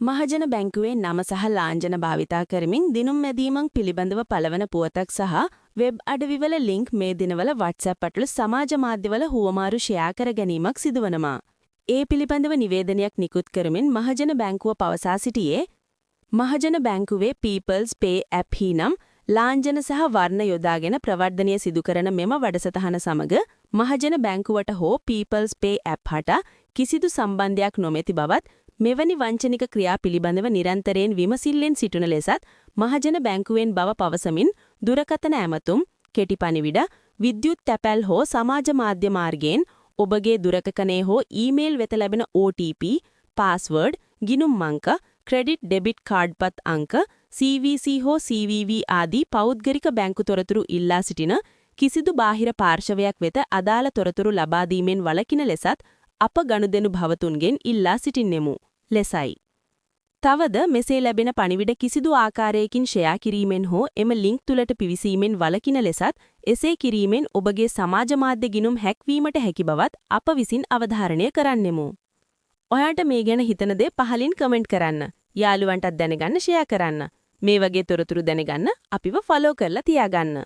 මහජන බැංකුවේ නම සහ ලාංඡන භාවිතා කරමින් දිනුම් මැදීමක් පිළිබඳව පළවන පුවතක් සහ වෙබ් අඩවිවල ලින්ක් මේ දිනවල WhatsApp අටළු සමාජ මාධ්‍යවල හුවමාරු ෂෙයා කර ගැනීමක් සිදුවනවා. ඒ පිළිබඳව නිවේදනයක් නිකුත් කරමින් මහජන බැංකුව පවසා සිටියේ මහජන බැංකුවේ People's Pay App හිනම් ලාංඡන සහ වර්ණ යොදාගෙන ප්‍රවර්ධනය සිදු කරන මෙම වැඩසටහන සමග මහජන බැංකුවට හෝ People's Pay App හට කිසිදු සම්බන්ධයක් නොමැති බවත් මෙවැනි වංචනික ක්‍රියා පිළිබඳව නිරන්තරයෙන් විමසිල්ලෙන් සිටින ලෙසත් මහජන බැංකුවෙන් බව පවසමින් දුරකථන ඇමතුම්, කෙටි පණිවිඩ, විද්‍යුත් තැපැල් හෝ සමාජ මාධ්‍ය මාර්ගයෙන් ඔබගේ දුරකථනයේ හෝ ඊමේල් වෙත ලැබෙන OTP, පාස්වර්ඩ්, ගිණුම් අංක, ක්‍රෙඩිට් ඩෙබිට් කාඩ්පත් අංක, CVC හෝ CVV ආදී පෞද්ගලික බැංකු තොරතුරු ඉල්ලා සිටින කිසිදු බාහිර පාර්ශවයක් වෙත අදාළ තොරතුරු ලබා දීමෙන් වළකින ලෙසත් අප ගනුදෙනු භවතුන්ගෙන් ඉල්ලා සිටින්නෙමු. ලෙසයි. තවද මෙසේ ලැබෙන පණිවිඩ කිසිදු ආකාරයකින් ෂෙයා කිරීමෙන් හෝ එම ලින්ක් තුලට පිවිසීමෙන් වළකින ලෙසත් එසේ කිරීමෙන් ඔබගේ සමාජ මාධ්‍ය ගිණුම් හැක්වීමට හැකි බවත් අප විසින් අවධාරණය කරන්නෙමු. ඔයාට මේ ගැන හිතන දේ පහලින් කමෙන්ට් කරන්න. යාළුවන්ටත් දැනගන්න ෂෙයා කරන්න. මේ වගේ තොරතුරු දැනගන්න අපිව ෆලෝ කරලා තියාගන්න.